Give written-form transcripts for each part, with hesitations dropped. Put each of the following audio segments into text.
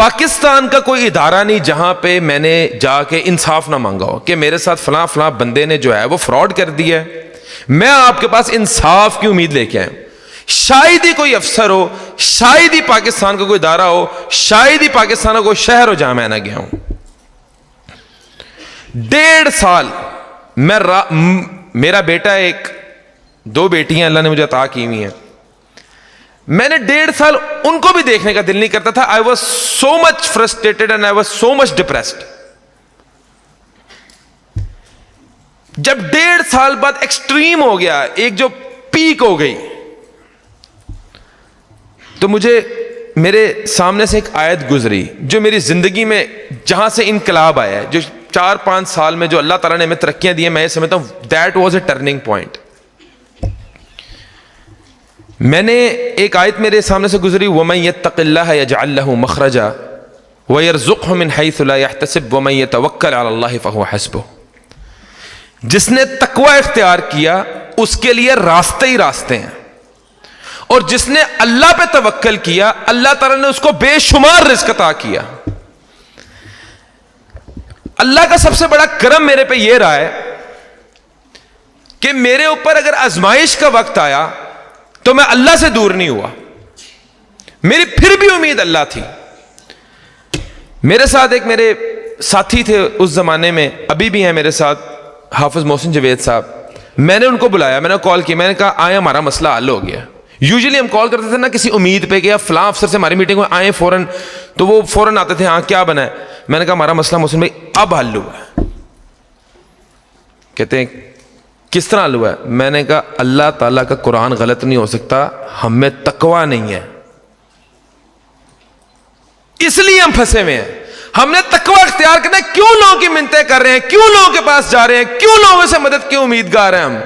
پاکستان کا کوئی ادارہ نہیں جہاں پہ میں نے جا کے انصاف نہ مانگا ہو کہ میرے ساتھ فلاں فلاں بندے نے جو ہے وہ فراڈ کر دیا ہے، میں آپ کے پاس انصاف کی امید لے کے آیا ہوں۔ شاید ہی کوئی افسر ہو، شاید ہی پاکستان کا کوئی ادارہ ہو، شاید ہی پاکستان کا کوئی شہر ہو جہاں میں نہ گیا ہوں۔ 1.5 سال میرا بیٹا ایک 2 بیٹیاں اللہ نے مجھے عطا کی ہوئی ہیں، میں نے 1.5 سال ان کو بھی دیکھنے کا دل نہیں کرتا تھا۔ I was so much frustrated and I was so much depressed۔ جب 1.5 سال بعد ایکسٹریم ہو گیا، ایک جو پیک ہو گئی، تو مجھے میرے سامنے سے ایک آیت گزری جو میری زندگی میں جہاں سے انقلاب آیا ہے، جو 4-5 سال میں جو اللہ تعالیٰ نے ہمیں ترقیاں دی ہیں، میں یہ سمجھتا ہوں that was a turning point۔ میں نے ایک آیت میرے سامنے سے گزری، وَمَن يَتَّقِ اللَّهَ يَجْعَل لَّهُ مَخْرَجًا وَيَرْزُقْهُ مِنْ حَيْثُ لَا يَحْتَسِبُ وَمَن يَتَوَكَّلْ عَلَى اللَّهِ فَهُوَ حَسْبُهُ۔ جس نے تقوی اختیار کیا اس کے لیے راستے ہی راستے ہیں، اور جس نے اللہ پہ توکل کیا اللہ تعالیٰ نے اس کو بے شمار رزق عطا کیا۔ اللہ کا سب سے بڑا کرم میرے پہ یہ رہا ہے کہ میرے اوپر اگر آزمائش کا وقت آیا تو میں اللہ سے دور نہیں ہوا، میری پھر بھی امید اللہ تھی۔ میرے ساتھ ایک میرے ساتھی تھے اس زمانے میں، ابھی بھی ہیں میرے ساتھ، حافظ محسن جوید صاحب۔ میں نے ان کو بلایا، میں نے کال کی، میں نے کہا آئے ہمارا مسئلہ حل ہو گیا۔ یوزلی ہم کال کرتے تھے نا کسی امید پہ کہ یا فلاں افسر سے ہماری میٹنگ میں آئیں فوراً، تو وہ فوراً آتے تھے، ہاں کیا بنا ہے؟ میں نے کہا ہمارا مسئلہ محسن بھائی اب حل ہوا ہے۔ کہتے ہیں کس طرح حل ہوا ہے؟ میں نے کہا اللہ تعالیٰ کا قرآن غلط نہیں ہو سکتا، ہم میں تقوی نہیں ہے، اس لیے ہم پھنسے ہوئے ہیں۔ ہم نے تقوی اختیار کرنا ہے، کیوں لوگوں کی منتیں کر رہے ہیں، کیوں لوگوں کے پاس جا رہے ہیں، کیوں لوگوں سے مدد کی امیدگار ہیں ہم؟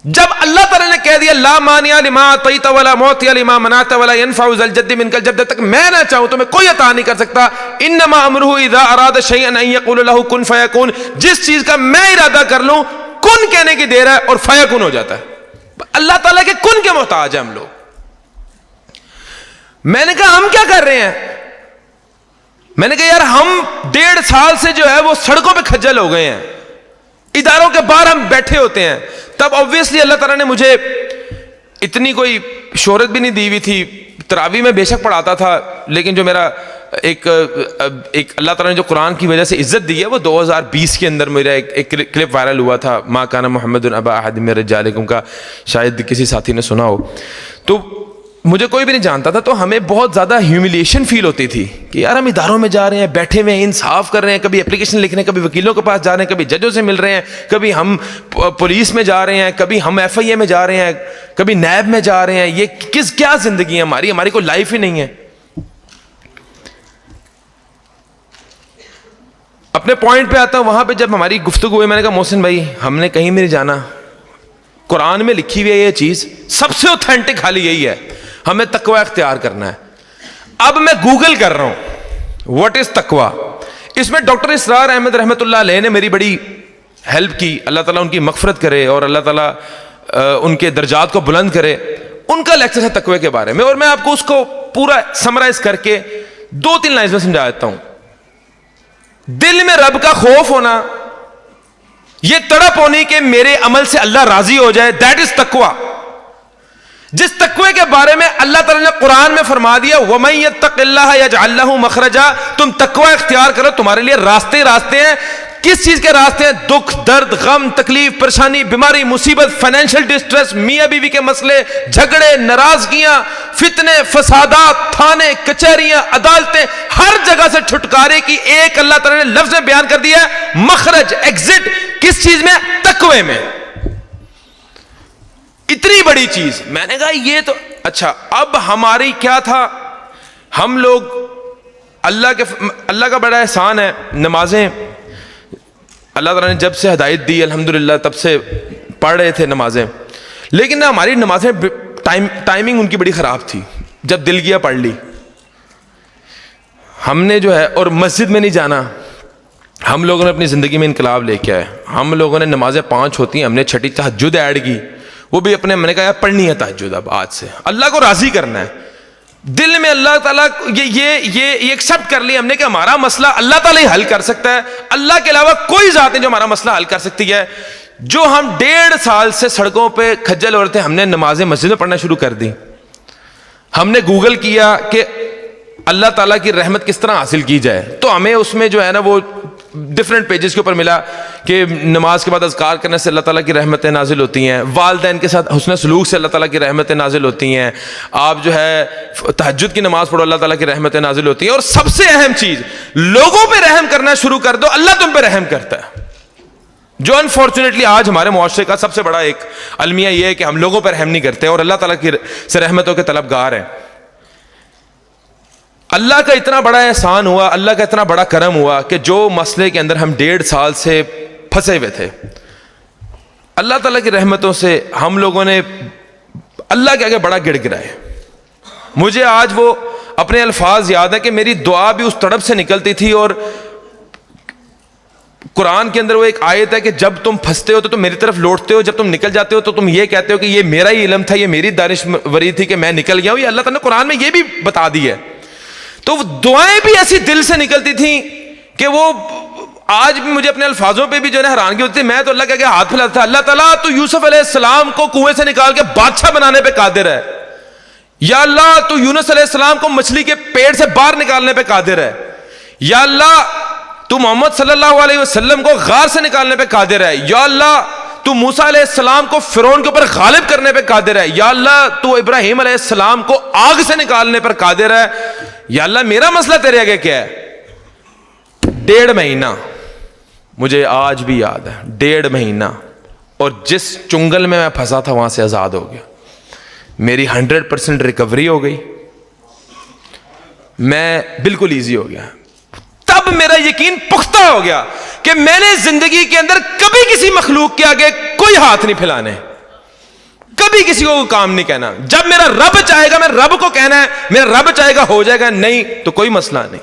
جب اللہ تعالیٰ نے کہہ دیا لا مانع لما اعطیت ولا معطی لما منعت ولا ينفع ذا الجد منک الجد، جب تک میں نہ چاہوں تو میں کوئی عطا نہیں کر سکتا۔ انما امرہ اذا اراد شیئا ان یقول له کن فیکون، جس چیز کا میں ارادہ کر لوں کن کہنے کی دیر ہے اور فیکون ہو جاتا ہے۔ اللہ تعالیٰ کے کن کے محتاج ہیں ہم لوگ۔ میں نے کہا ہم کیا کر رہے ہیں؟ میں نے کہا یار ہم 1.5 سال سے جو ہے وہ سڑکوں پہ کھجل ہو گئے ہیں، اداروں کے باہر ہم بیٹھے ہوتے ہیں۔ تب اوبویسلی اللہ تعالیٰ نے مجھے اتنی کوئی شہرت بھی نہیں دی ہوئی تھی، تراویح میں بے شک پڑھاتا تھا، لیکن جو میرا ایک اللہ تعالیٰ نے جو قرآن کی وجہ سے عزت دی ہے وہ 2020 کے اندر میرا ایک کلپ وائرل ہوا تھا، ما کان محمد ابا احد من رجالکم کا، شاید کسی ساتھی نے سنا ہو۔ تو مجھے کوئی بھی نہیں جانتا تھا، تو ہمیں بہت زیادہ ہیوملیشن فیل ہوتی تھی کہ یار ہم اداروں میں جا رہے ہیں، بیٹھے ہوئے ہیں، انصاف کر رہے ہیں، کبھی اپلیکیشن لکھ رہے ہیں، کبھی وکیلوں کے پاس جا رہے ہیں، کبھی ججوں سے مل رہے ہیں، کبھی ہم پولیس میں جا رہے ہیں، کبھی ہم FIA میں جا رہے ہیں، کبھی نیب میں جا رہے ہیں۔ یہ کیا زندگی ہے ہماری کوئی لائف ہی نہیں ہے۔ اپنے پوائنٹ پہ آتا ہوں، وہاں پہ جب ہماری گفتگو ہوئی، میں نے کہا محسن بھائی ہم نے کہیں بھی نہیں جانا، قرآن میں لکھی ہوئی ہے یہ چیز، سب سے اوتھینٹک حال یہی ہے، ہمیں تقوی اختیار کرنا ہے۔ اب میں گوگل کر رہا ہوں واٹ از تقوی، اس میں ڈاکٹر اسرار احمد رحمۃ اللہ علیہ نے میری بڑی ہیلپ کی، اللہ تعالیٰ ان کی مغفرت کرے اور اللہ تعالیٰ ان کے درجات کو بلند کرے۔ ان کا لیکچر ہے تقوی کے بارے میں، اور میں آپ کو اس کو پورا سمرائز کر کے 2-3 لائنز میں سمجھا دیتا ہوں۔ دل میں رب کا خوف ہونا، یہ تڑپ ہونی کہ میرے عمل سے اللہ راضی ہو جائے، دیٹ از تقوی۔ جس تقوی کے بارے میں اللہ تعالیٰ نے قرآن میں فرما دیا وَمَن يَتَّقِ اللَّهَ يَجْعَل لَّهُ مَخْرَجًا، تم تقوی اختیار کرو، تمہارے لیے راستے راستے ہیں۔ کس چیز کے راستے ہیں؟ دکھ، درد، غم، تکلیف، پریشانی، بیماری، مصیبت، فائنینشیل ڈسٹریس، میاں بیوی کے مسئلے، جھگڑے، ناراضگیاں، فتنے، فسادات، تھانے، کچہریاں، عدالتیں، ہر جگہ سے چھٹکارے کی ایک اللہ تعالیٰ نے لفظ میں بیان کر دیا ہے، مخرج، ایگزٹ۔ کس چیز میں؟ تقوی میں۔ اتنی بڑی چیز، میں نے کہا یہ تو اچھا۔ اب ہماری کیا تھا، ہم لوگ اللہ کا بڑا احسان ہے، نمازیں اللہ تعالیٰ نے جب سے ہدایت دی الحمدللہ تب سے پڑھ رہے تھے نمازیں، لیکن ہماری نمازیں ٹائمنگ ان کی بڑی خراب تھی، جب دل کیا پڑھ لی۔ ہم نے جو ہے، اور مسجد میں نہیں جانا، ہم لوگوں نے اپنی زندگی میں انقلاب لے کے آئے۔ ہم لوگوں نے نمازیں 5 ہوتی ہیں، ہم نے 6ٹھی تہجد ایڈ کی، وہ بھی اپنے، میں نے کہا یار پڑھنی ہے تہجد اب آج سے، اللہ کو راضی کرنا ہے۔ دل میں اللہ تعالیٰ یہ ایکسپٹ کر لیا ہم نے کہ ہمارا مسئلہ اللہ تعالیٰ ہی حل کر سکتا ہے, اللہ کے علاوہ کوئی ذات نہیں جو ہمارا مسئلہ حل کر سکتی ہے. جو ہم 1.5 سال سے سڑکوں پہ کھجل ہو رہے تھے, ہم نے نمازیں مسجد میں پڑھنا شروع کر دی. ہم نے گوگل کیا کہ اللہ تعالیٰ کی رحمت کس طرح حاصل کی جائے, تو ہمیں اس میں جو ہے نا وہ ڈفرینٹ پیجز کے اوپر ملا کہ نماز کے بعد اذکار کرنے سے اللہ تعالیٰ کی رحمتیں نازل ہوتی ہیں, والدین کے ساتھ حسن سلوک سے اللہ تعالیٰ کی رحمتیں نازل ہوتی ہیں, آپ جو ہے تہجد کی نماز پڑھو اللہ تعالیٰ کی رحمتیں نازل ہوتی ہیں, اور سب سے اہم چیز لوگوں پہ رحم کرنا شروع کر دو, اللہ تم پہ رحم کرتا ہے. جو انفارچونیٹلی آج ہمارے معاشرے کا سب سے بڑا ایک المیہ یہ ہے کہ ہم لوگوں پہ رحم نہیں کرتے اور اللہ تعالیٰ کی سے رحمتوں کے طلبگار ہیں. اللہ کا اتنا بڑا احسان ہوا, اللہ کا اتنا بڑا کرم ہوا کہ جو مسئلے کے اندر ہم 1.5 سال سے پھنسے ہوئے تھے, اللہ تعالیٰ کی رحمتوں سے ہم لوگوں نے اللہ کے آگے بڑا گڑ گرائے. مجھے آج وہ اپنے الفاظ یاد ہیں کہ میری دعا بھی اس تڑپ سے نکلتی تھی, اور قرآن کے اندر وہ ایک آیت ہے کہ جب تم پھنستے ہو تو تم میری طرف لوٹتے ہو, جب تم نکل جاتے ہو تو تم یہ کہتے ہو کہ یہ میرا ہی علم تھا, یہ میری دانشوری تھی کہ میں نکل گیا ہوں. یہ اللہ تعالیٰ نے قرآن میں یہ بھی بتا دی ہے. تو دعائیں بھی ایسی دل سے نکلتی تھیں کہ وہ آج بھی مجھے اپنے الفاظوں پہ بھی جو ہے حیرانگی ہوتی تھی. میں تو اللہ کے آگے ہاتھ پھیلاتا تھا, اللہ تعالیٰ تو یوسف علیہ السلام کو کنویں سے نکال کے بادشاہ بنانے پہ قادر ہے, یا اللہ تو یونس علیہ السلام کو مچھلی کے پیٹ سے باہر نکالنے پہ قادر ہے, یا اللہ تو محمد صلی اللہ علیہ وسلم کو غار سے نکالنے پہ قادر ہے, یا اللہ تو موسیٰ علیہ السلام کو فرعون کے اوپر غالب کرنے پہ قادر ہے, یا اللہ تو ابراہیم علیہ السلام کو آگ سے نکالنے پر قادر ہے. یا اللہ میرا مسئلہ تیرے آگے کیا ہے؟ 1.5 مہینہ مجھے آج بھی یاد ہے, 1.5 مہینہ, اور جس چنگل میں پھنسا تھا وہاں سے آزاد ہو گیا. میری 100% ریکوری ہو گئی, میں بالکل ایزی ہو گیا. تب میرا یقین پختہ ہو گیا کہ میں نے زندگی کے اندر کبھی کسی مخلوق کے آگے کوئی ہاتھ نہیں پھیلانے, کبھی کسی کو کام نہیں کہنا. جب میرا رب چاہے گا میں رب کو کہنا ہے, میرا رب چاہے گا ہو جائے گا, نہیں تو کوئی مسئلہ نہیں.